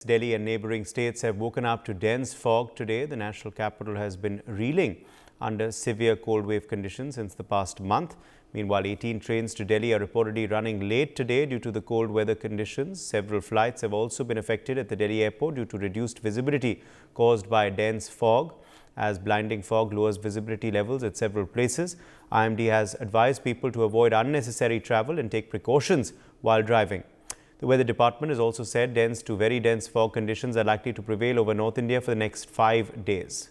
Delhi and neighboring states have woken up to dense fog today. The national capital has been reeling under severe cold wave conditions since the past month. Meanwhile, 18 trains to Delhi are reportedly running late today due to the cold weather conditions. Several flights have also been affected at the Delhi airport due to reduced visibility caused by dense fog. As blinding fog lowers visibility levels at several places, IMD has advised people to avoid unnecessary travel and take precautions while driving. The Weather Department has also said dense to very dense fog conditions are likely to prevail over North India for the next 5 days.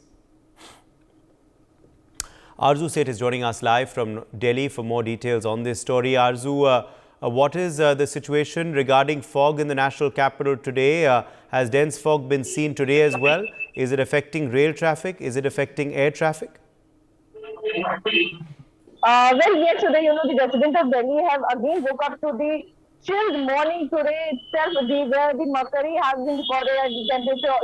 Arzu Seth is joining us live from Delhi for more details on this story. Arzu, what is the situation regarding fog in the national capital today? Has dense fog been seen today as well? Is it affecting rail traffic? Is it affecting air traffic? Well, yes, today, the residents of Delhi have again woke up to the chilled morning today itself, where the mercury has been recorded at the temperature,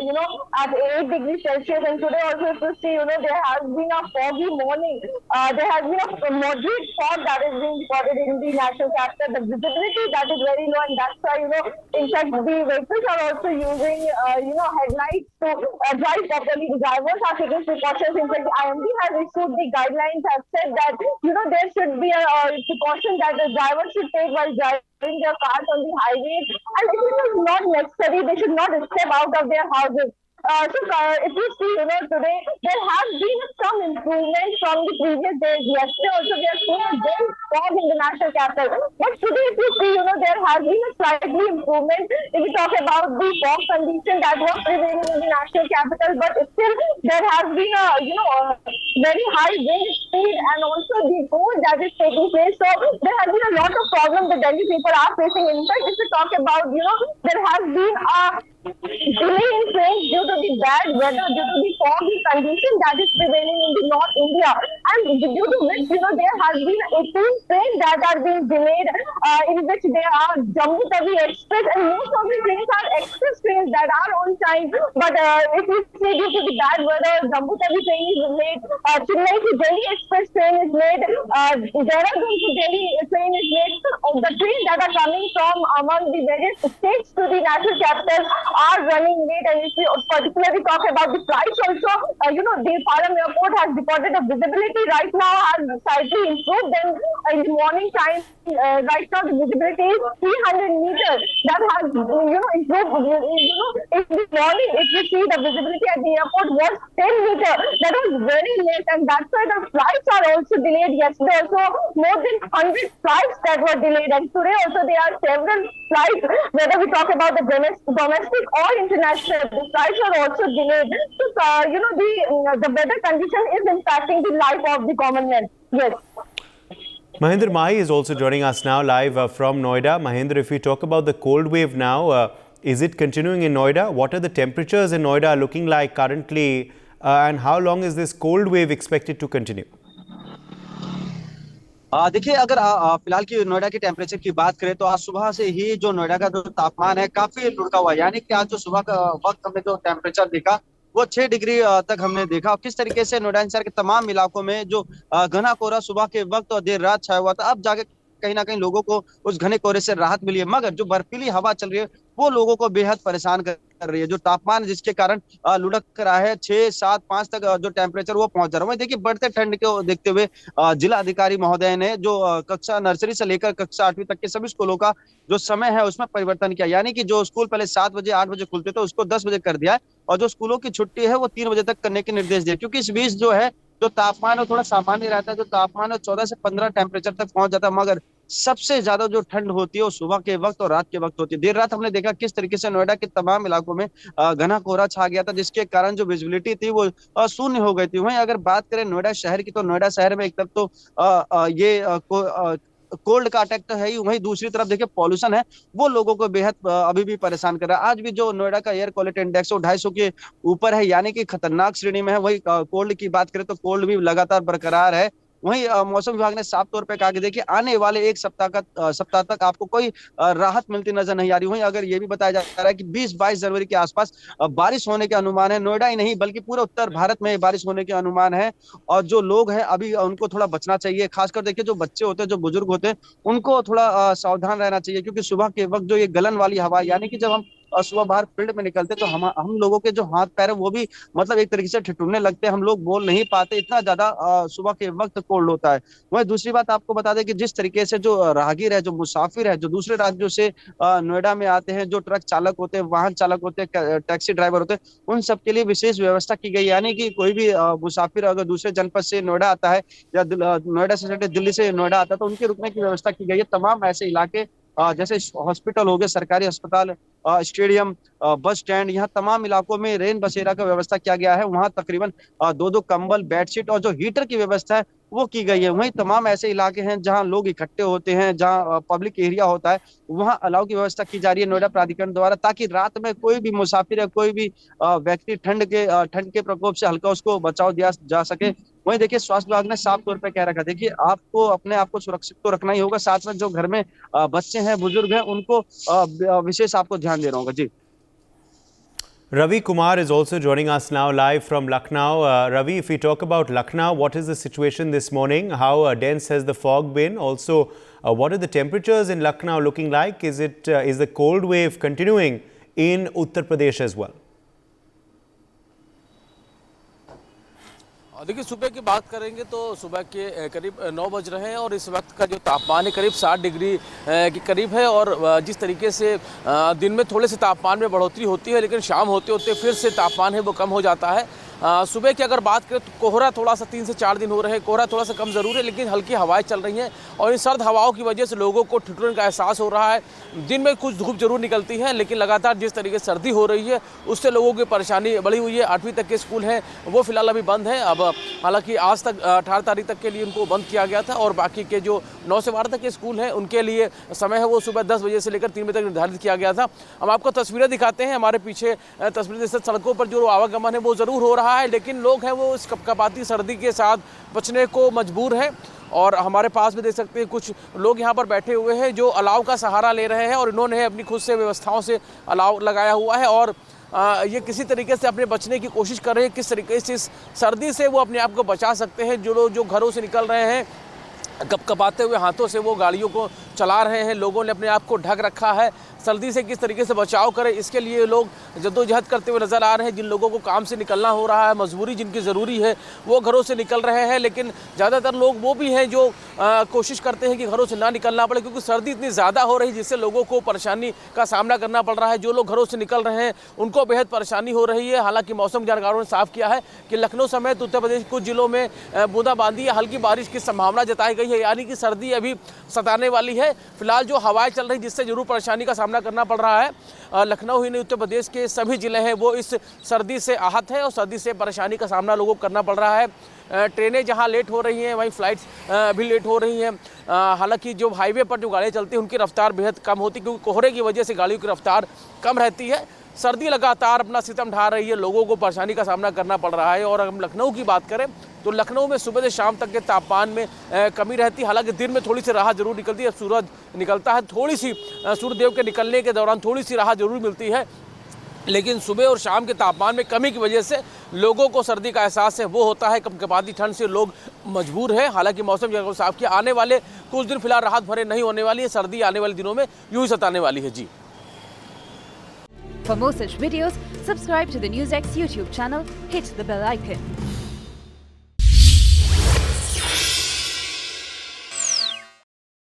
at 8 degrees Celsius. And today also, if you see, there has been a foggy morning. There has been a moderate fog that is being recorded in the national capital. The visibility that is very low, and that's why, in fact, the vehicles are also using, headlights to drive properly. The drivers are taking precautions. In fact, the IMD has issued the guidelines, have said that, there should be a precaution that the driver should take while driving their cars on the highways, and if it is not necessary, they should not step out of their houses. If you see, today there has been some improvement from the previous days. Yesterday also we are seeing a dense fog in the national capital. But today, if you see, there has been a slightly improvement. If we talk about the fog condition that was prevailing in the national capital, but still there has been a, very high wind speed and also the cold that is taking place. So there has been a lot of problems the Delhi people are facing. In fact, if we talk about, there has been a delay in trains due to the bad weather, due to the foggy condition that is prevailing in the North India, and due to which, there has been 18 trains that are being delayed, in which there are Jammu Tawi Express, and most of the trains are express trains that are on time. But if you see, due to the bad weather, Jammu Tawi train is late, Chennai to Delhi Express train is late, Dehradun to Delhi train is late. So the trains that are coming from among the various states to the national capital are running late. And if we particularly talk about the flights also, the Palam airport has reported a visibility right now has slightly improved. Then in the morning time, right now the visibility is 300 meters. That has, improved. In the morning, if you see, the visibility at the airport was 10 meters. That was very late, and that's why the flights are also delayed. Yesterday also, more than 100 flights that were delayed, and today also there are several flights, whether we talk about the domestic or international, the flights are also delayed. So, the weather condition is impacting the life of the common man. Yes. Mahendra Mahi is also joining us now live from Noida. Mahendra, if we talk about the cold wave now, is it continuing in Noida? What are the temperatures in Noida looking like currently, and how long is this cold wave expected to continue? देखिए, अगर फिलहाल की नोएडा के temperature की बात करें तो आज सुबह से ही जो नोएडा का जो तापमान है काफी लुढ़का हुआ है। यानी कि आज जो सुबह का वक्त हमने जो टेम्परेचर देखा वो 6 डिग्री तक हमने देखा। और किस तरीके से नोएडा शहर के तमाम इलाकों में जो घना कोहरा सुबह के वक्त और देर रात छाया हुआ था, अब जाके कहीं ना कहीं लोगों को उस घने कोहरे से राहत मिली है। मगर जो बर्फीली हवा चल रही है वो लोगों को बेहद परेशान कर रही है। जो तापमान जिसके कारण लुढ़क रहा है 6, 7, 5 तक जो टेम्परेचर वो पहुंच जा रहा है। देखिए, बढ़ते ठंड को देखते हुए जिला अधिकारी महोदय ने जो कक्षा नर्सरी से लेकर कक्षा 8वीं तक के सभी स्कूलों का जो समय है उसमें परिवर्तन किया। यानी कि जो स्कूल पहले 7 बजे 8 बजे खुलते थे उसको 10 बजे कर दिया है, और जो स्कूलों की छुट्टी है वो 3 बजे तक करने के निर्देश दिए। क्योंकि इस बीच जो है जो तापमान है थोड़ा सामान्य रहता है। जो तापमान है 14 से 15 टेम्परेचर तक पहुंच जाता है, मगर सबसे ज्यादा जो ठंड होती है वो सुबह के वक्त और रात के वक्त होती है। देर रात हमने देखा किस तरीके से नोएडा के तमाम इलाकों में घना कोहरा छा गया था, जिसके कारण जो विजिबिलिटी थी वो शून्य हो गई थी। वहीं अगर बात करें नोएडा शहर की, तो नोएडा शहर में एक तरफ तो ये कोल्ड का अटैक तो है ही, वहीं दूसरी तरफ देखिए पॉल्यूशन है वो लोगों को बेहद अभी भी परेशान कर रहा है। आज भी जो नोएडा का एयर क्वालिटी इंडेक्स वो 250 के ऊपर है, यानी कि खतरनाक श्रेणी में है। वही कोल्ड की बात करें तो कोल्ड भी लगातार बरकरार है। वहीं मौसम विभाग ने साफ तौर पे कहा कि देखिए आने वाले एक सप्ताह तक आपको कोई राहत मिलती नजर नहीं आ रही। वहीं अगर ये भी बताया जा रहा है कि 20-22 जनवरी के आसपास बारिश होने के अनुमान है। नोएडा ही नहीं बल्कि पूरे उत्तर भारत में बारिश होने के अनुमान है। और जो लोग हैं अभी उनको थोड़ा बचना चाहिए। खासकर देखिए जो बच्चे होते हैं, जो बुजुर्ग होते हैं, उनको थोड़ा सावधान रहना चाहिए। क्योंकि सुबह के वक्त जो ये गलन वाली हवा, यानी कि जब हम सुबह बाहर फील्ड में निकलते तो हम लोगों के जो हाथ पैर है वो भी मतलब एक तरीके से ठिठुरने लगते हैं, हम लोग बोल नहीं पाते, इतना ज्यादा सुबह के वक्त कोल्ड होता है। वही दूसरी बात आपको बता दें कि जिस तरीके से जो राहगीर है, जो मुसाफिर है, जो दूसरे राज्यों से नोएडा में आते हैं, जो ट्रक चालक होते हैं, वाहन चालक होते हैं, टैक्सी ड्राइवर होते हैं, उन सबके लिए विशेष व्यवस्था की गई। यानी कि कोई भी मुसाफिर अगर दूसरे जनपद से नोएडा आता है या नोएडा से दिल्ली से नोएडा आता है तो उनके रुकने की व्यवस्था की गई है। तमाम ऐसे इलाके जैसे हॉस्पिटल हो गए, सरकारी अस्पताल, स्टेडियम, बस स्टैंड, यहाँ तमाम इलाकों में रेन बसेरा का व्यवस्था किया गया है। वहाँ तकरीबन 2-2 कंबल, बेडशीट और जो हीटर की व्यवस्था है वो की गई है। वहीं तमाम ऐसे इलाके हैं जहाँ लोग इकट्ठे होते हैं, जहाँ पब्लिक एरिया होता है, वहाँ अलाव की व्यवस्था की जा रही है नोएडा प्राधिकरण द्वारा, ताकि रात में कोई भी मुसाफिर या कोई भी व्यक्ति ठंड के प्रकोप से हल्का उसको बचाव दिया जा सके। वहीं देखिए स्वास्थ्य विभाग ने साफ तौर पे कह रखा, देखिए आपको अपने आप को सुरक्षित तो रखना ही होगा, साथ में जो घर में बच्चे हैं, बुजुर्ग हैं, उनको विशेष आपको ध्यान देना होगा जी। Ravi Kumar is also joining us now live from Lucknow. Ravi, if we talk about Lucknow, what is the situation this morning? How dense has the fog been? Also, what are the temperatures in Lucknow looking like? Is the cold wave continuing in Uttar Pradesh as well? देखिए सुबह की बात करेंगे तो सुबह के करीब 9 बज रहे हैं और इस वक्त का जो तापमान है करीब 60 डिग्री के करीब है। और जिस तरीके से दिन में थोड़े से तापमान में बढ़ोतरी होती है, लेकिन शाम होते होते फिर से तापमान है वो कम हो जाता है। सुबह की अगर बात करें तो कोहरा थोड़ा सा 3 से 4 दिन हो रहे हैं, कोहरा थोड़ा सा कम ज़रूर है, लेकिन हल्की हवाएं चल रही हैं और इन सर्द हवाओं की वजह से लोगों को ठिठुरन का एहसास हो रहा है। दिन में कुछ धूप जरूर निकलती है, लेकिन लगातार जिस तरीके से सर्दी हो रही है उससे लोगों की परेशानी बढ़ी हुई है। 8वीं तक के स्कूल हैं वो फिलहाल अभी बंद हैं। अब हालांकि आज तक 18 तारीख तक के लिए उनको बंद किया गया था और बाकी के जो 9 से 12 तक के स्कूल हैं उनके लिए समय है वो सुबह 10 बजे से लेकर 3 बजे तक निर्धारित किया गया था। हम आपको तस्वीरें दिखाते हैं, हमारे पीछे तस्वीरें सड़कों पर जो आवागमन है वो ज़रूर हो रहा है, लेकिन लोग हैं वो इस कपकपाती सर्दी के साथ बचने को मजबूर हैं। और हमारे पास भी देख सकते हैं कुछ लोग यहाँ पर बैठे हुए हैं जो अलाव का सहारा ले रहे हैं और इन्होंने अपनी खुद से व्यवस्थाओं से अलाव लगाया हुआ है और ये किसी तरीके से अपने बचने की कोशिश कर रहे हैं, किस तरीके से इस सर्दी से वो अपने आप को बचा सकते हैं। जो लोग जो घरों से निकल रहे हैं कपकपाते हुए हाथों से वो गाड़ियों को चला रहे हैं, लोगों ने अपने आप को ढक रखा है। सर्दी से किस तरीके से बचाव करें इसके लिए लोग जद्दोजहद करते हुए नज़र आ रहे हैं। जिन लोगों को काम से निकलना हो रहा है, मजबूरी जिनकी ज़रूरी है वो घरों से निकल रहे हैं, लेकिन ज़्यादातर लोग वो भी हैं जो कोशिश करते हैं कि घरों से ना निकलना पड़े, क्योंकि सर्दी इतनी ज़्यादा हो रही है जिससे लोगों को परेशानी का सामना करना पड़ रहा है। जो लोग घरों से निकल रहे हैं उनको बेहद परेशानी हो रही है। हालांकि मौसम जानकारों ने साफ किया है कि लखनऊ समेत उत्तर प्रदेश के कुछ जिलों में बूंदाबांदी या हल्की बारिश की संभावना जताई गई है, यानी कि सर्दी अभी सताने वाली है। फिलहाल जो हवाएं चल रही जिससे जरूर परेशानी का सामना करना पड़ रहा है। लखनऊ ही नहीं उत्तर प्रदेश के सभी जिले हैं वो इस सर्दी से आहत है और सर्दी से परेशानी का सामना लोगों को करना पड़ रहा है। ट्रेनें जहां लेट हो रही हैं वहीं फ्लाइट्स भी लेट हो रही हैं। हालांकि जो हाईवे पर जो गाड़ियां चलती हैं उनकी रफ्तार बेहद कम होती है, क्योंकि कोहरे की वजह से गाड़ियों की रफ्तार कम रहती है। सर्दी लगातार अपना सितम ढा रही है, लोगों को परेशानी का सामना करना पड़ रहा है। और अगर हम लखनऊ की बात करें तो लखनऊ में सुबह से शाम तक के तापमान में कमी रहती है। हालांकि दिन में थोड़ी सी राहत जरूर निकलती है, सूरज निकलता है, थोड़ी सी सूर्यदेव के निकलने के दौरान थोड़ी सी राहत जरूर मिलती है, लेकिन सुबह और शाम के तापमान में कमी की वजह से लोगों को सर्दी का एहसास है वो होता है। कपकपाती ठंड से लोग मजबूर हैं। हालांकि मौसम जगह साफ किया, आने वाले कुछ दिन फिलहाल राहत भरे नहीं होने वाली है, सर्दी आने वाले दिनों में यूं ही सताने वाली है जी। For more such videos, subscribe to the NewsX YouTube channel, hit the bell icon.